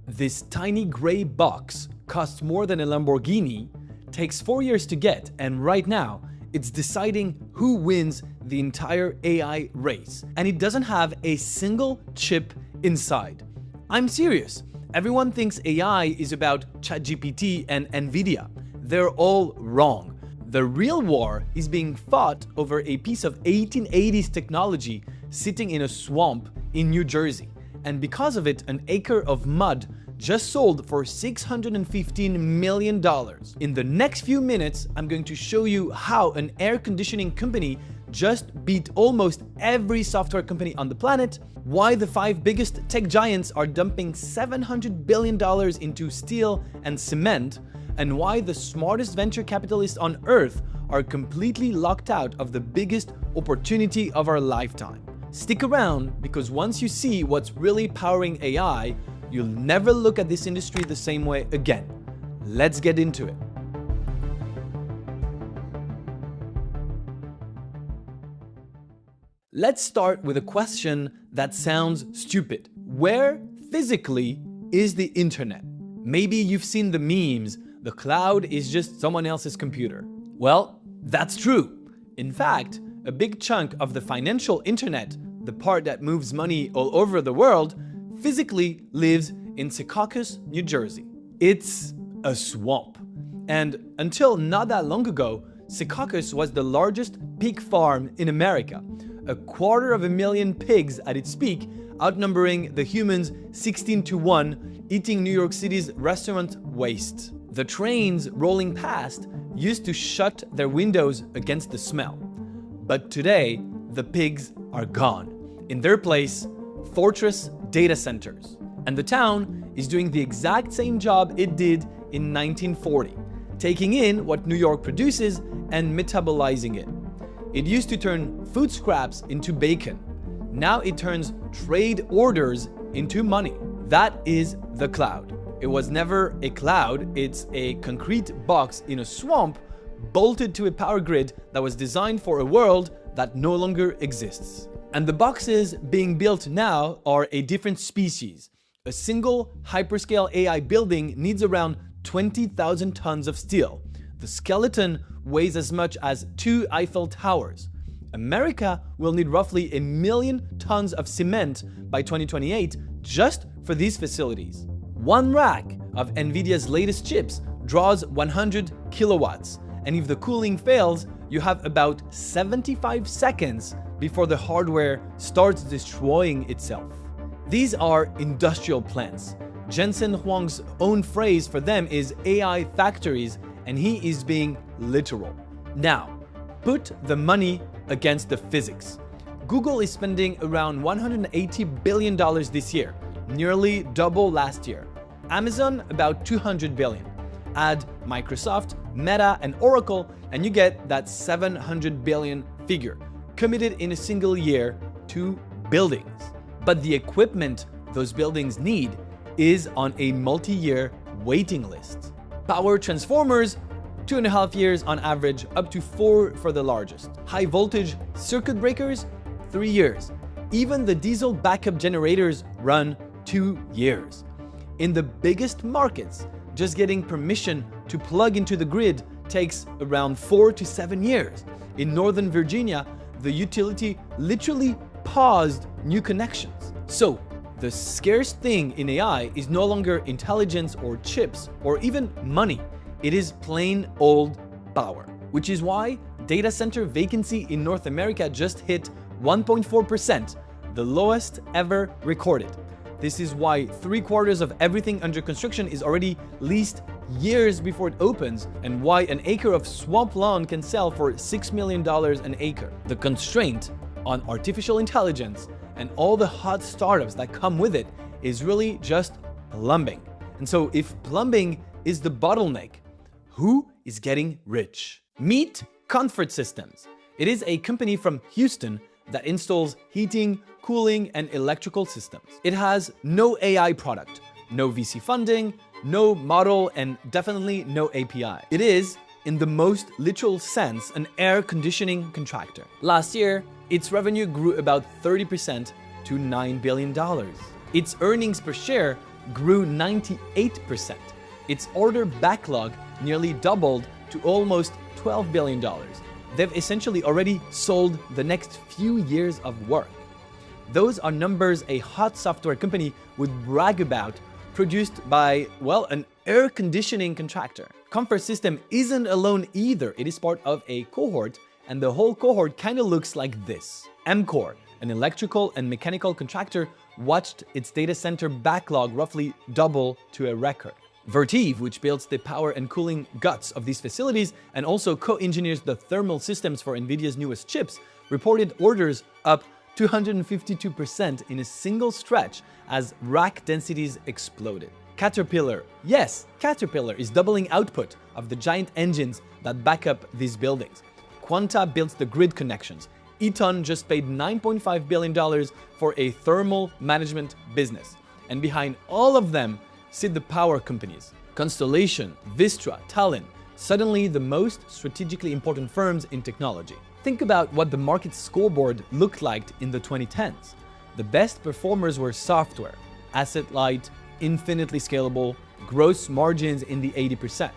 This tiny gray box costs more than a Lamborghini, takes 4 years to get, and right now, it's deciding who wins the entire AI race. And it doesn't have a single chip inside. I'm serious. Everyone thinks AI is about ChatGPT and NVIDIA. They're all wrong. The real war is being fought over a piece of 1880s technology sitting in a swamp in New Jersey. And because of it, an acre of mud just sold for $615 million. In the next few minutes, I'm going to show you how an air conditioning company just beat almost every software company on the planet, why the 5 biggest tech giants are dumping $700 billion into steel and cement, and why the smartest venture capitalists on earth are completely locked out of the biggest opportunity of our lifetime. Stick around, because once you see what's really powering AI, you'll never look at this industry the same way again. Let's get into it. Let's start with a question that sounds stupid. Where physically is the internet? Maybe you've seen the memes, the cloud is just someone else's computer. Well, that's true. In fact, a big chunk of the financial internet, the part that moves money all over the world, physically lives in Secaucus, New Jersey. It's a swamp. And until not that long ago, Secaucus was the largest pig farm in America. 250,000 pigs at its peak, outnumbering the humans 16-1, eating New York City's restaurant waste. The trains rolling past used to shut their windows against the smell. But today, the pigs are gone. In their place, fortress data centers. And the town is doing the exact same job it did in 1940, taking in what New York produces and metabolizing it. It used to turn food scraps into bacon. Now it turns trade orders into money. That is the cloud. It was never a cloud, it's a concrete box in a swamp bolted to a power grid that was designed for a world that no longer exists. And the boxes being built now are a different species. A single hyperscale AI building needs around 20,000 tons of steel. The skeleton weighs as much as 2 Eiffel Towers. America will need roughly 1 million tons of cement by 2028 just for these facilities. One rack of NVIDIA's latest chips draws 100 kilowatts, and if the cooling fails, you have about 75 seconds before the hardware starts destroying itself. These are industrial plants. Jensen Huang's own phrase for them is AI factories, and he is being literal. Now, put the money against the physics. Google is spending around $180 billion this year, nearly double last year. Amazon about $200 billion. Add Microsoft, Meta, and Oracle, and you get that $700 billion figure, committed in a single year to buildings. But the equipment those buildings need is on a multi-year waiting list. Power transformers, 2.5 years on average, up to 4 for the largest. High voltage circuit breakers, 3 years. Even the diesel backup generators run 2 years. In the biggest markets, just getting permission to plug into the grid takes around 4 to 7 years. In Northern Virginia, the utility literally paused new connections. So, the scarce thing in AI is no longer intelligence or chips or even money. It is plain old power. Which is why data center vacancy in North America just hit 1.4%, the lowest ever recorded. This is why 3/4 of everything under construction is already leased years before it opens, and why an acre of swamp lawn can sell for $6 million an acre. The constraint on artificial intelligence and all the hot startups that come with it is really just plumbing. And so if plumbing is the bottleneck, who is getting rich? Meet Comfort Systems. It is a company from Houston that installs heating, cooling, and electrical systems. It has no AI product, no VC funding, no model, and definitely no API. It is, in the most literal sense, an air conditioning contractor. Last year, its revenue grew about 30% to $9 billion. Its earnings per share grew 98%. Its order backlog nearly doubled to almost $12 billion. They've essentially already sold the next few years of work. Those are numbers a hot software company would brag about, produced by, well, an air conditioning contractor. Comfort System isn't alone either. It is part of a cohort, and the whole cohort kind of looks like this. EMCOR, an electrical and mechanical contractor, watched its data center backlog roughly double to a record. Vertiv, which builds the power and cooling guts of these facilities and also co-engineers the thermal systems for NVIDIA's newest chips, reported orders up 252% in a single stretch as rack densities exploded. Caterpillar, yes, Caterpillar is doubling output of the giant engines that back up these buildings. Quanta builds the grid connections. Eaton just paid $9.5 billion for a thermal management business. And behind all of them sit the power companies. Constellation, Vistra, Tallinn, suddenly the most strategically important firms in technology. Think about what the market scoreboard looked like in the 2010s. The best performers were software, asset-light, infinitely scalable, gross margins in the 80%.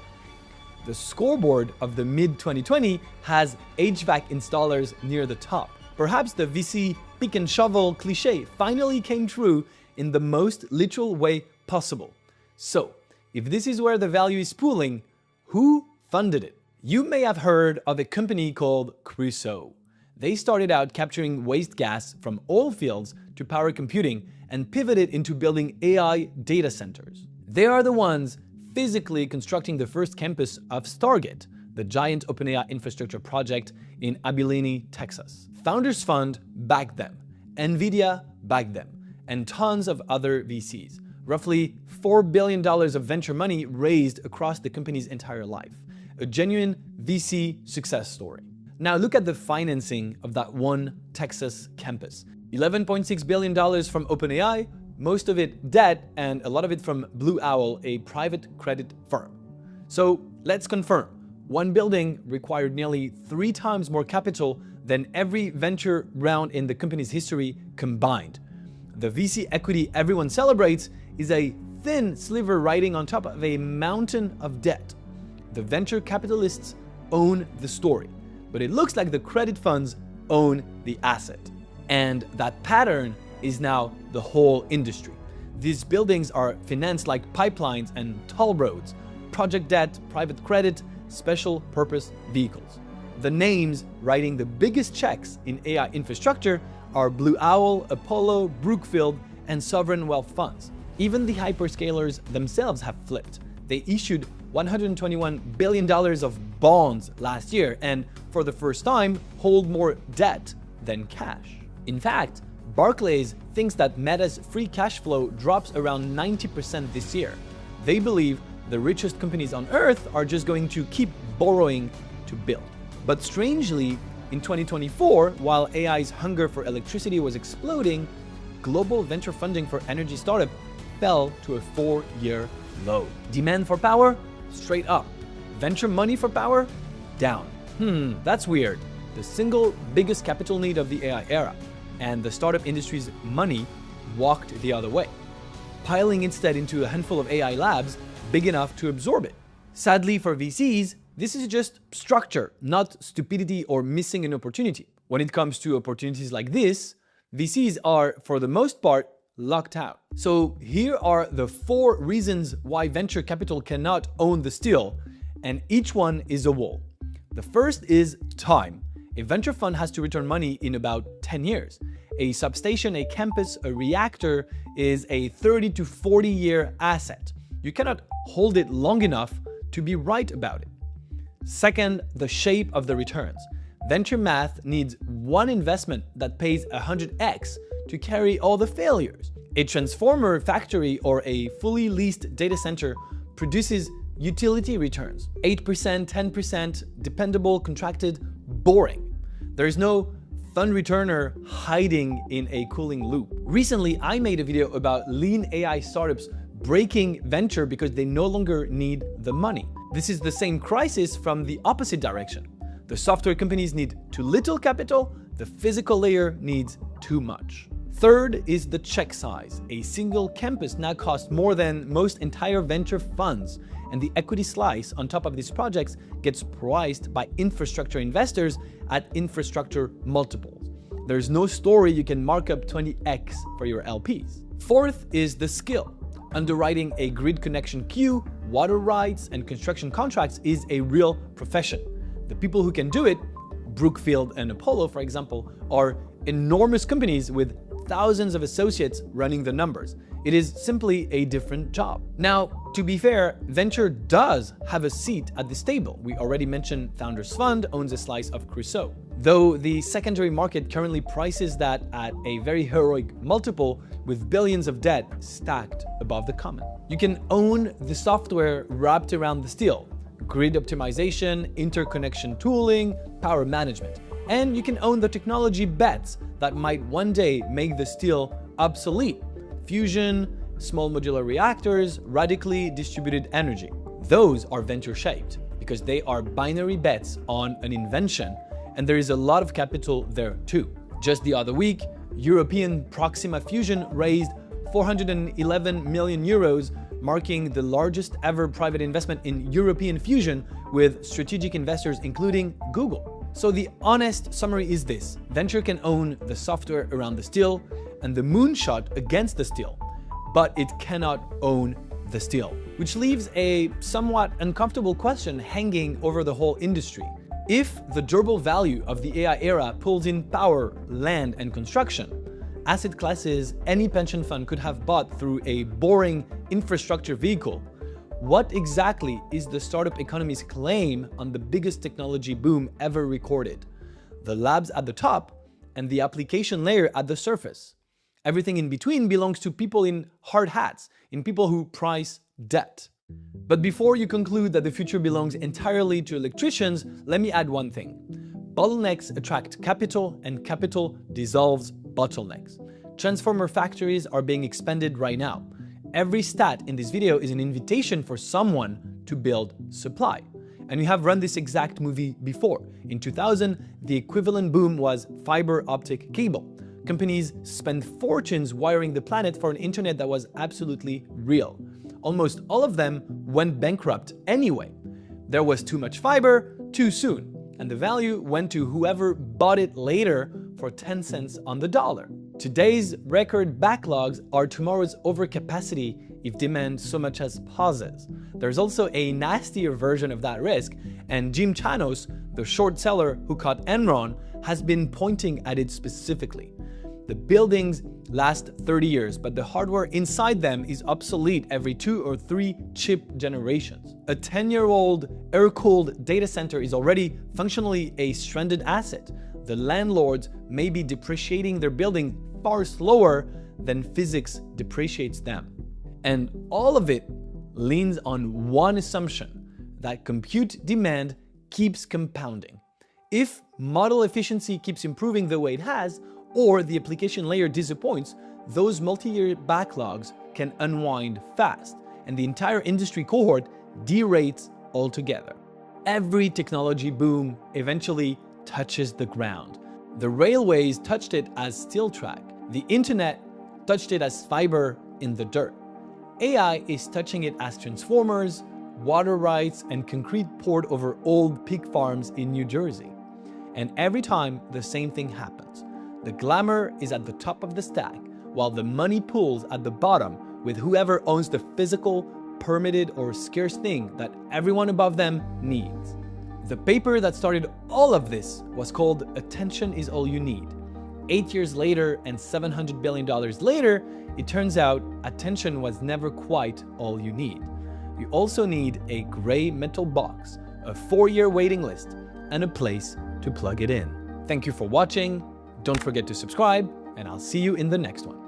The scoreboard of the mid-2020 has HVAC installers near the top. Perhaps the VC pick and shovel cliché finally came true in the most literal way possible. So, if this is where the value is pooling, who funded it? You may have heard of a company called Crusoe. They started out capturing waste gas from oil fields to power computing and pivoted into building AI data centers. They are the ones physically constructing the first campus of Stargate, the giant OpenAI infrastructure project in Abilene, Texas. Founders Fund backed them, NVIDIA backed them, and tons of other VCs. Roughly $4 billion of venture money raised across the company's entire life. A genuine VC success story. Now look at the financing of that one Texas campus. $11.6 billion from OpenAI, most of it debt, and a lot of it from Blue Owl, a private credit firm. So let's confirm. One building required nearly 3 times more capital than every venture round in the company's history combined. The VC equity everyone celebrates is a thin sliver riding on top of a mountain of debt. The venture capitalists own the story, but it looks like the credit funds own the asset. And that pattern is now the whole industry. These buildings are financed like pipelines and toll roads, project debt, private credit, special purpose vehicles. The names writing the biggest checks in AI infrastructure are Blue Owl, Apollo, Brookfield, and sovereign wealth funds. Even the hyperscalers themselves have flipped. They issued $121 billion of bonds last year and, for the first time, hold more debt than cash. In fact, Barclays thinks that Meta's free cash flow drops around 90% this year. They believe the richest companies on Earth are just going to keep borrowing to build. But strangely, in 2024, while AI's hunger for electricity was exploding, global venture funding for energy startups fell to a 4-year low. Demand for power? Straight up. Venture money for power? Down. That's weird. The single biggest capital need of the AI era, and the startup industry's money walked the other way, piling instead into a handful of AI labs big enough to absorb it. Sadly for VCs, this is just structure, not stupidity or missing an opportunity. When it comes to opportunities like this, VCs are, for the most part, locked out. So here are the 4 reasons why venture capital cannot own the steel, and each one is a wall. The first is time. A venture fund has to return money in about 10 years. A substation, a campus, a reactor is a 30 to 40-year asset. You cannot hold it long enough to be right about it. Second, the shape of the returns. Venture math needs one investment that pays 100x to carry all the failures. A transformer factory or a fully leased data center produces utility returns. 8%, 10%, dependable, contracted, boring. There's no fund returner hiding in a cooling loop. Recently, I made a video about lean AI startups breaking venture because they no longer need the money. This is the same crisis from the opposite direction. The software companies need too little capital, the physical layer needs too much. Third is the check size. A single campus now costs more than most entire venture funds, and the equity slice on top of these projects gets priced by infrastructure investors at infrastructure multiples. There's no story you can mark up 20x for your LPs. Fourth is the skill. Underwriting a grid connection queue, water rights, and construction contracts is a real profession. The people who can do it, Brookfield and Apollo, for example, are enormous companies with thousands of associates running the numbers. It is simply a different job. Now, to be fair, venture does have a seat at this table. We already mentioned Founders Fund owns a slice of Crusoe, though the secondary market currently prices that at a very heroic multiple with billions of debt stacked above the common. You can own the software wrapped around the steel, grid optimization, interconnection tooling, power management. And you can own the technology bets that might one day make the steel obsolete. Fusion, small modular reactors, radically distributed energy. Those are venture-shaped because they are binary bets on an invention, and there is a lot of capital there too. Just the other week, European Proxima Fusion raised 411 million euros, marking the largest ever private investment in European fusion with strategic investors including Google. So the honest summary is this: venture can own the software around the steel and the moonshot against the steel, but it cannot own the steel. Which leaves a somewhat uncomfortable question hanging over the whole industry. If the durable value of the AI era pulls in power, land, and construction, asset classes any pension fund could have bought through a boring infrastructure vehicle, what exactly is the startup economy's claim on the biggest technology boom ever recorded? The labs at the top and the application layer at the surface. Everything in between belongs to people in hard hats, in people who price debt. But before you conclude that the future belongs entirely to electricians, let me add one thing. Bottlenecks attract capital, and capital dissolves bottlenecks. Transformer factories are being expanded right now. Every stat in this video is an invitation for someone to build supply. And we have run this exact movie before. In 2000, the equivalent boom was fiber optic cable. Companies spent fortunes wiring the planet for an internet that was absolutely real. Almost all of them went bankrupt anyway. There was too much fiber, too soon, and the value went to whoever bought it later for 10 cents on the dollar. Today's record backlogs are tomorrow's overcapacity if demand so much as pauses. There's also a nastier version of that risk, and Jim Chanos, the short seller who caught Enron, has been pointing at it specifically. The buildings last 30 years, but the hardware inside them is obsolete every 2 or 3 chip generations. A 10-year-old air-cooled data center is already functionally a stranded asset. The landlords may be depreciating their building far slower than physics depreciates them. And all of it leans on one assumption, that compute demand keeps compounding. If model efficiency keeps improving the way it has, or the application layer disappoints, those multi-year backlogs can unwind fast, and the entire industry cohort derates altogether. Every technology boom eventually touches the ground. The railways touched it as steel track. The internet touched it as fiber in the dirt. AI is touching it as transformers, water rights, and concrete poured over old pig farms in New Jersey. And every time, the same thing happens. The glamour is at the top of the stack, while the money pools at the bottom with whoever owns the physical, permitted, or scarce thing that everyone above them needs. The paper that started all of this was called Attention is All You Need. 8 years later and $700 billion later, it turns out attention was never quite all you need. You also need a gray metal box, a 4-year waiting list, and a place to plug it in. Thank you for watching. Don't forget to subscribe, and I'll see you in the next one.